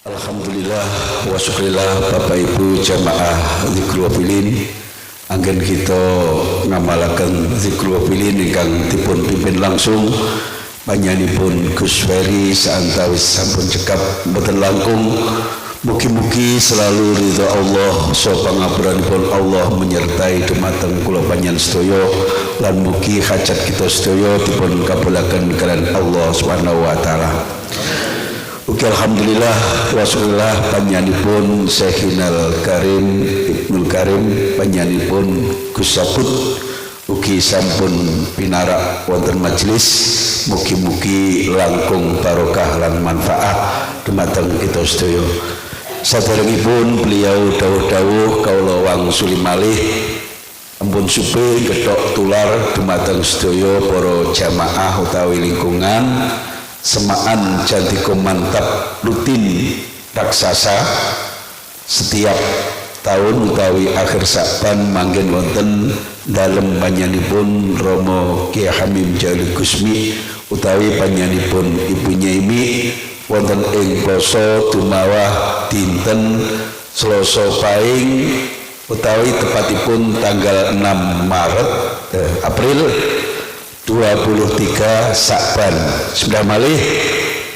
Alhamdulillah wa syukurillah Bapak Ibu jamaah Zikrul Wafilin anggen kita ngamalaken Zikrul Wafilin ingkang dipun pimpin langsung panjenenganipun Gus Ferry saantawis sampun cekap mboten langkung. Mugi-mugi selalu ridha Allah saha pangapuranipun Allah menyertai dumateng kula panjenengan sedaya lan mugi hajat kita sedaya dipun kabulaken kalian Allah Subhanahu wa taala. Ugi alhamdulillah wasyukurillah panjenenganipun Syekhinal Karim Ibnul Karim panjenenganipun Gus Sabut ugi sampun pinarak wonten majelis. Mugi-mugi langkung barokah lan manfaat dumateng kita sedaya. Saderengipun beliau dawuh-dawuh kaula wangsuli malih ampun supe gedhok tular dumateng sedaya para jamaah utawi lingkungan semaan Jantika Mantap rutin raksasa setiap tahun utawi akhir Saban manggen wonten dalem panjenenganipun Romo Ki Hamim Jalil Gusmi utawi panjenenganipun Ibu Nyaimi wonten ing poso dumawah dinten Selasa Pahing utawi tepatipun tanggal 6 Maret April 23 Saban sudah malih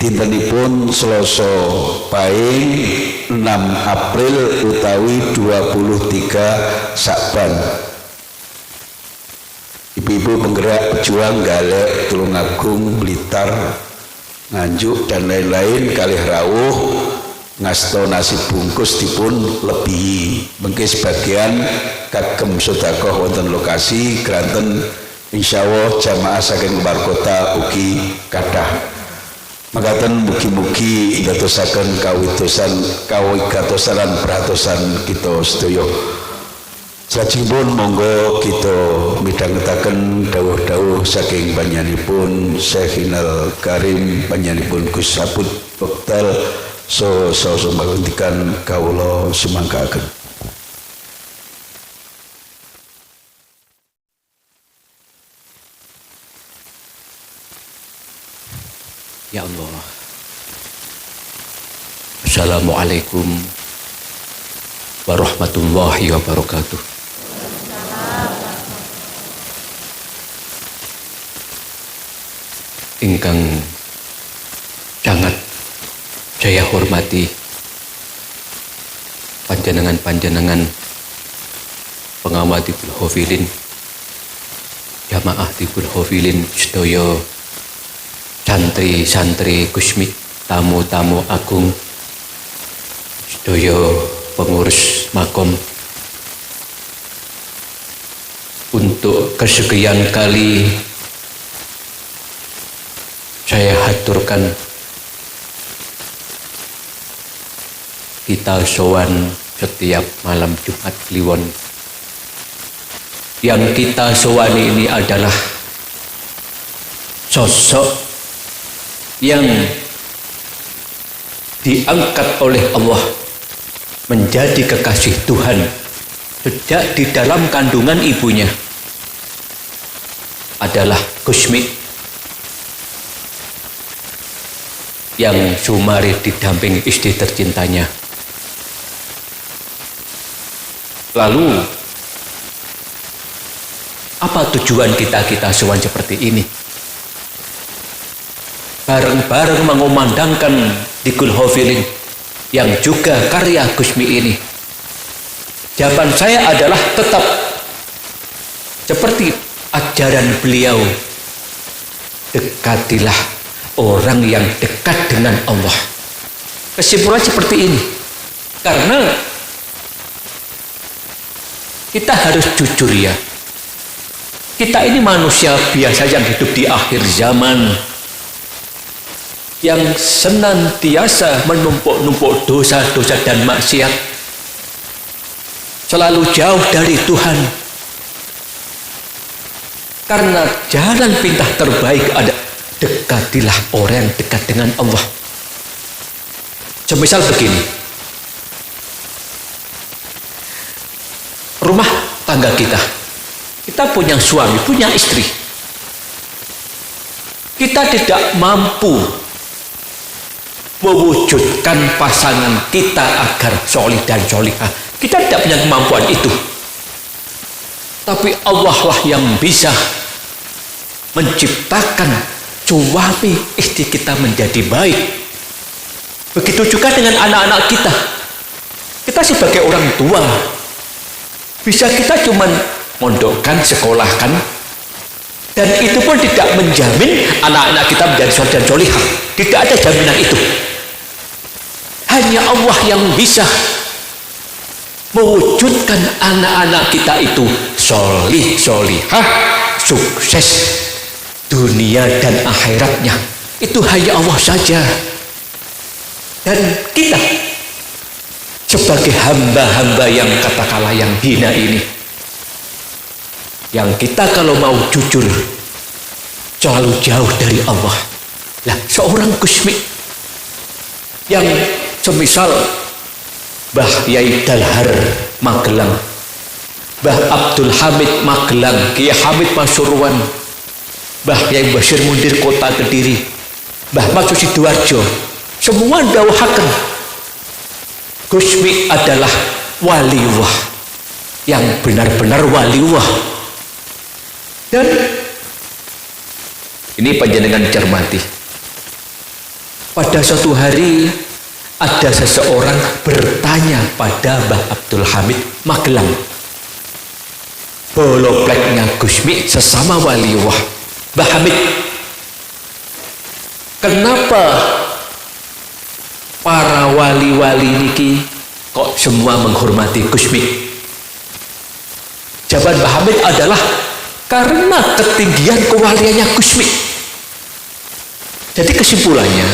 dintenipun Selasa Pahing 6 April utawi 23 Saban. Ibu-ibu penggerak pejuang Galek, Tulungagung, Blitar, Nganjuk dan lain-lain kalih rawuh ngasta nasi bungkus dipun lebihi mengke sebagian kagem sedekah wonten lokasi granten insyaallah jamaah saking luar kota ugi kathah makaten mugi-mugi ndadosaken kawigatosan lan pratosan kita sedaya. Salajengipun monggo kita midhangetaken dawuh-dawuh saking panjenenganipun Syekhinal Karim panjenenganipun Gus Sabut wekdal saha pangandikan kawula sumangkaaken. Ya Allah. Assalamualaikum warahmatullahi wabarakatuh. Ingkang sangat saya hormati panjenengan pengamat Ibul Hafilin, jamaah Ibul Hafilin sedaya, santri-santri Gusmi, tamu-tamu agung, sedaya pengurus makom. Untuk kesekian kali saya haturkan kita sowan setiap malam Jumat Kliwon. Yang kita sowan ini adalah sosok yang diangkat oleh Allah menjadi kekasih Tuhan sejak di dalam kandungan ibunya adalah Gusmi yang sumari didampingi istri tercintanya. Lalu apa tujuan kita sowan seperti ini? Bareng-bareng mengumandangkan Zikrul Wafilin yang juga karya Gusmi ini. Jawaban saya adalah tetap seperti ajaran beliau, dekatilah orang yang dekat dengan Allah. Kesimpulan seperti ini. Karena kita harus jujur ya. Kita ini manusia biasa yang hidup di akhir zaman, yang senantiasa menumpuk-numpuk dosa-dosa dan maksiat, selalu jauh dari Tuhan. Karena jalan pintas terbaik ada dekatilah orang yang dekat dengan Allah. Semisal begini, rumah tangga kita punya suami, punya istri, kita tidak mampu mewujudkan pasangan kita agar solih dan solihah. Kita tidak punya kemampuan itu. Tapi Allah lah yang bisa menciptakan suami istri kita menjadi baik. Begitu juga dengan anak-anak kita. Kita sebagai orang tua, bisa kita cuma mondokkan, sekolahkan, dan itu pun tidak menjamin anak-anak kita menjadi soleh dan solihah. Tidak ada jaminan itu. Hanya Allah yang bisa mewujudkan anak-anak kita itu solih, solihah, sukses dunia dan akhiratnya. Itu hanya Allah saja. Dan kita sebagai hamba-hamba yang katakanlah yang hina ini, yang kita kalau mau jujur selalu jauh dari Allah. Lah, seorang Gusmi yang semisal Mbah Yai Dalhar Magelang, Mbah Abdul Hamid Magelang, Kiai Hamid Pasuruan, Mbah Yai Basir Mundir Kota Kediri, Mbah Maksud Sidoarjo, semua dawuhaken Gusmi adalah waliullah, yang benar-benar waliullah. Dan ini panjenengan cermati, pada suatu hari ada seseorang bertanya pada Mbah Abdul Hamid Magelang, bolopleknya Gusmi sesama waliullah, Mbah Hamid, kenapa para wali-wali niki kok semua menghormati Gusmi? Jawaban Mbah Hamid adalah karena ketinggian kewaliannya Gusmi. Jadi kesimpulannya,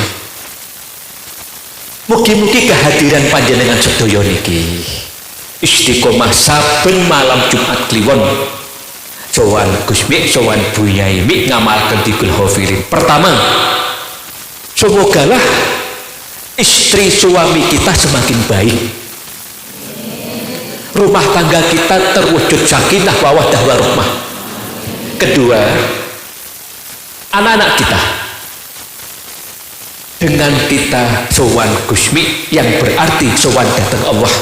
mugi-mugi kehadiran panjenengan sedaya niki istiqomah saben malam Jumat Kliwon sowan Gusmi, sowan Bu Yai Mi ngamalkan Tiqul Hafilin. Pertama, semogalah istri suami kita semakin baik, rumah tangga kita terwujud sakinah mawaddah warahmah. Kedua, anak-anak kita, dengan kita sowan Gusmi yang berarti sowan datang Allah.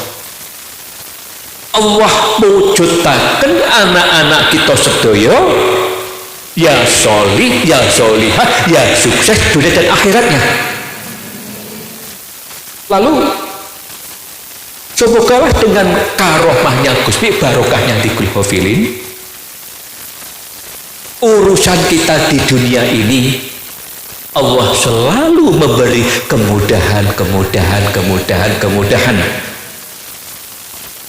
Allah mewujudkan anak-anak kita sedaya ya solih, ya solihah, ya sukses dunia dan akhiratnya. Lalu semogalah dengan karomahnya Gusmi, barokahnya Tiqul Hafilin, urusan kita di dunia ini Allah selalu memberi kemudahan.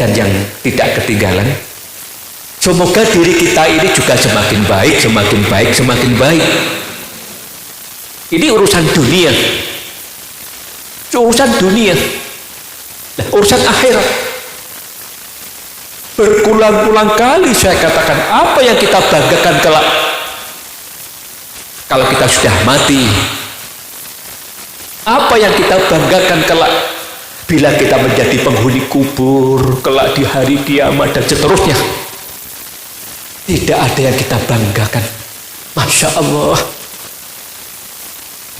Dan yang tidak ketinggalan, semoga diri kita ini juga semakin baik. Ini urusan dunia. Nah, urusan akhirat. Berulang-ulang kali saya katakan, apa yang kita banggakan kelak kalau kita sudah mati? Apa yang kita banggakan kelak bila kita menjadi penghuni kubur kelak di hari kiamat dan seterusnya? Tidak ada yang kita banggakan. Masya Allah.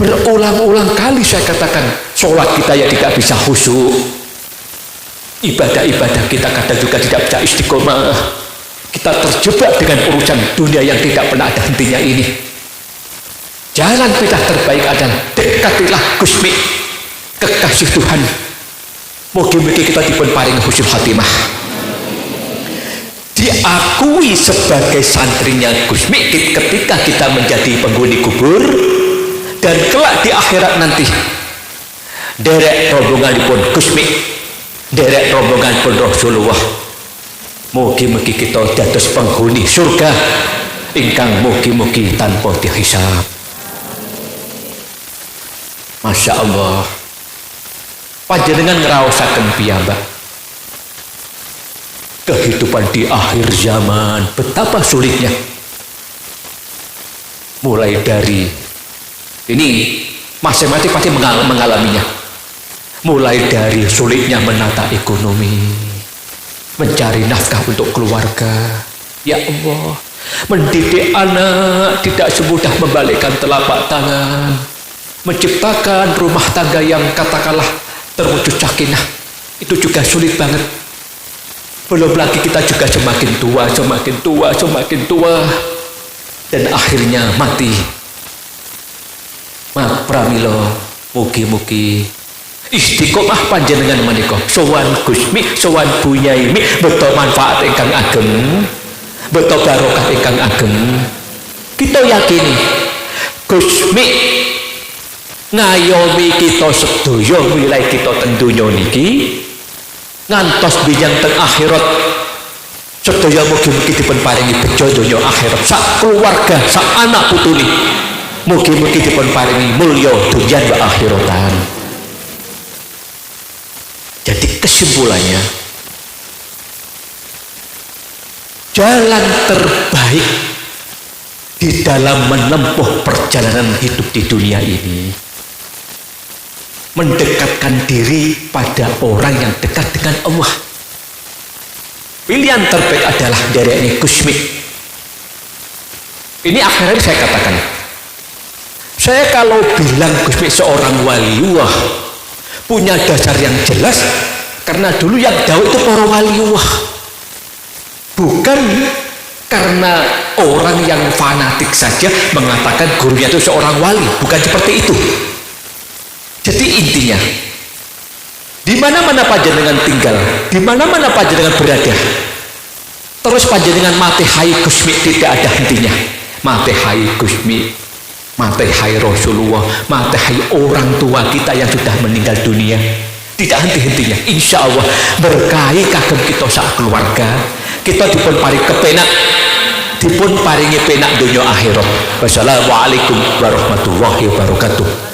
Berulang-ulang kali saya katakan, sholat kita yang tidak bisa khusyuk, ibadah-ibadah kita kadang juga tidak bisa istiqomah. Kita terjebak dengan urusan dunia yang tidak pernah ada hentinya ini. Jalan kita terbaik adalah dekatilah Gusmi, kekasih Tuhan. Mugi-mugi kita dipun paring husnul khatimah, diakui sebagai santrinya Gusmi ketika kita menjadi penghuni kubur, dan kelak di akhirat nanti derek rombongan dipun Gusmi, derek rombongan pun Rasulullah. Mugi-mugi kita dados penghuni surga ingkang mugi-mugi tanpa dihisab. Masya Allah. Panjenengan ngraosaken piyambak kehidupan di akhir zaman betapa sulitnya. Mulai dari ini masing-masing pasti mengalaminya. Mulai dari sulitnya menata ekonomi, mencari nafkah untuk keluarga. Ya Allah, mendidik anak tidak semudah membalikkan telapak tangan. menciptakan rumah tangga yang katakanlah terwujud sakinah, itu juga sulit banget. Belum lagi kita juga semakin tua, dan akhirnya mati. Mak pramila mugi-mugi istiqomah panjenengan menika sowan Gusmi, sowan Bunyai Mi, beto manfaat ingkang ageng, beto barokah ingkang ageng. Kita yakini Gusmi ngayomi kita sedaya wilayah kita teng donya niki ngantos binyang teng akhirat. Sedaya mugi-mugi dipun paringi bejo donya akhirat, sak keluarga, sak anak putune mugi-mugi dipun paringi mulya dunya wa akhiratan. Jadi kesimpulannya, jalan terbaik di dalam menempuh perjalanan hidup di dunia ini mendekatkan diri pada orang yang dekat dengan Allah. Pilihan terbaik adalah dari ini Gusmi. Ini akhirnya saya katakan, saya kalau bilang Gusmi seorang waliullah punya dasar yang jelas, karena dulu yang jauh itu para waliullah, bukan karena orang yang fanatik saja mengatakan gurunya itu seorang wali, bukan seperti itu. Jadi intinya, di mana-mana panjenengan tinggal, di mana-mana panjenengan berada, terus panjenengan mati hai Gusmi, tidak ada hentinya. Mati hai Gusmi, mati hai Rasulullah, mati hai orang tua kita yang sudah meninggal dunia, tidak henti-hentinya. Insya Allah berkahi kagem kita sak keluarga, kita dipun paring kepenak, dipun paringi penak dunia akhirat. Wassalamualaikum warahmatullahi wabarakatuh.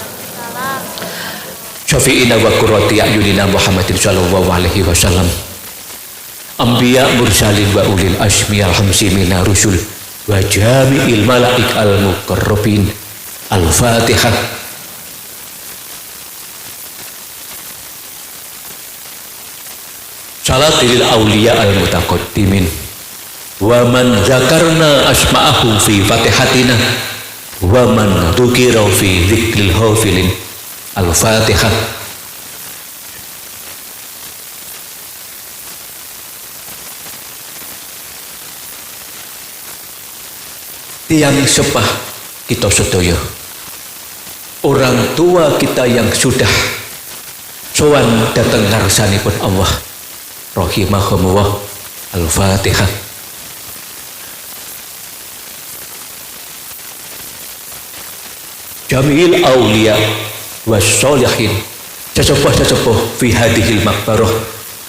Syafi'ina wa qurrati a'yunina Muhammadin sallallahu alaihi wasallam. Anbiya mursalin wa ulil asmi alhamsi mina rusul wa jami'il malaik al-muqarrabin. Al-Fatihah. Salatil awliya al-mutaqaddimin wa man zakarna asma'ahu fi fatihatina wa man dzukira fi dzikril hafilin. Al-Fatihah. Tiang sepah kita sedaya, orang tua kita yang sudah sowan datang ngarsanipun Allah rahimahumullah. Al-Fatihah. Jamil auliya wassolihin, sesepuh fi hadhil maqbarah,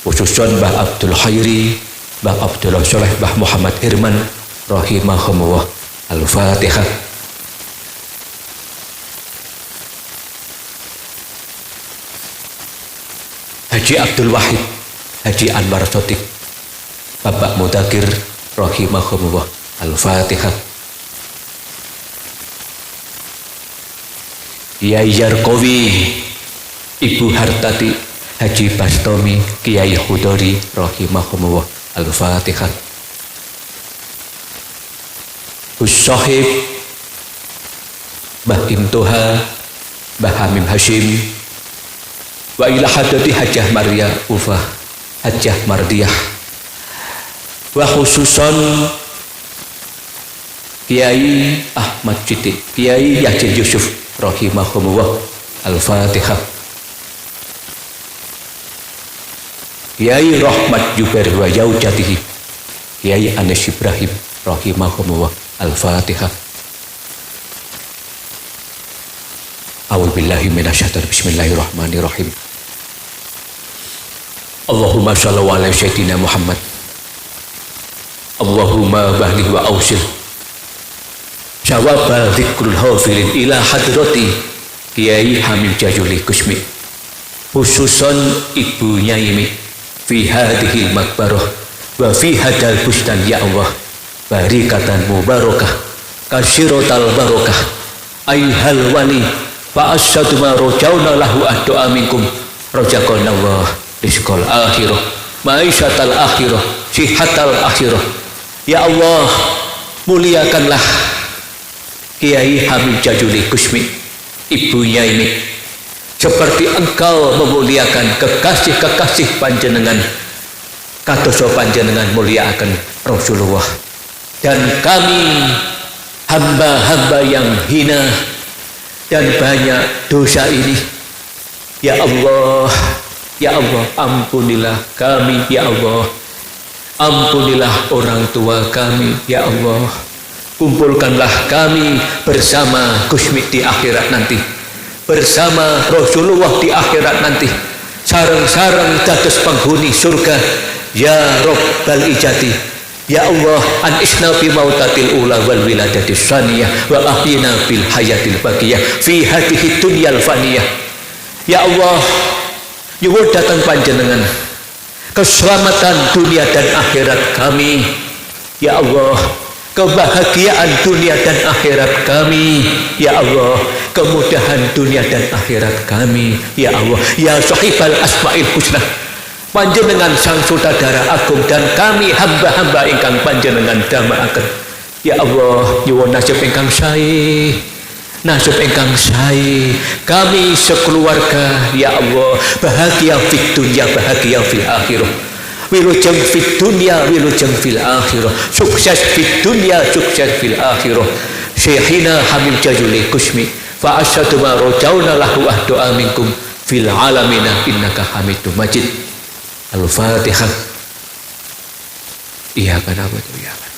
khususan Mbah Abdul Khairi, Mbah Abdullah Soleh, Mbah Muhammad Irman rahimahumullah. Al-Fatihah. Haji Abdul Wahid, Haji Anwar Sotik, Bapak Mudakir rahimahumullah. Al-Fatihah. Kiai Yarkowi, Ibu Hartati, Haji Bastomi, Kiai Hudori rahimahumullah. Al-Fatihah. Ussahib, Mbah Imtuha, Mbah Hamim Hashim, wa ila hadati Hajjah Maria Ufah, Hajjah Mardiyah, wa khususon Kiai Ahmad Citi, Kiai Yahya Yusuf rahimahumullah. Al-Fatihah. Kiai Rahmat Jubair wa Yaujatihi, Kiai Anes Ibrahim rahimahumullah. Al-Fatihah. A'udzubillahi minasyaitonir bismillahirrahmanirrahim. Allahumma shalli ala sayyidina Muhammad. Allahumma bahli wa ausil jawabal dzikrul hafilin ila hadrati Kiai Hamim Jajuli Gusmi, khususon Ibu Nyaimi, fi hadhil makbarah wa fi hadal bustan ya Allah, barikatan mubarakah kasiratal barakah ayyuhal wali fa asyhadu ma rajauna lahu addu'a minkum rajaqana Allah rizqal akhirah ma'isyatal akhirah sihatal akhirah. Ya Allah, muliakanlah Kiai Hamim Jajuli Gusmi, ibunya ini, seperti engkau memuliakan kekasih-kekasih panjenengan, kadoso panjenengan muliakan Rasulullah. Dan kami hamba-hamba yang hina dan banyak dosa ini, ya Allah, ya Allah, ampunilah kami, ya Allah, ampunilah orang tua kami, ya Allah, kumpulkanlah kami bersama Gusmi di akhirat nanti, bersama Rasulullah di akhirat nanti, sareng-sareng dados penghuni surga, ya Rabbal Ijati. Ya Allah, anisna bi mautatil ula wal wiladatis saniyah wa ahyina bil hayatil baqiyah fi hadhihi dunyal faniyah. Ya Allah, nyuwun datang panjenengan keselamatan dunia dan akhirat kami. Ya Allah, kebahagiaan dunia dan akhirat kami. Ya Allah, kemudahan dunia dan akhirat kami. Ya Allah, ya sahibal asma'il husna, panjenengan sang sutradara agung dan kami hamba-hamba ingkang panjenengan damaaken. Ya Allah, nyuwun nasib ingkang sae, nasib ingkang sae kami sekeluarga. Ya Allah, bahagia fid dunya, bahagia fil akhirah, wilujeng fid dunya, wilujeng fil akhirah, sukses fid dunya, sukses fil akhirah. Syekhina Hamid Jajuli Gusmi fa asyhadu ma rajauna lahu ahdu'a minkum fil alamina innaka Hamidum Majid. Al-Fatihah. Iya kan apa tuh ya kan.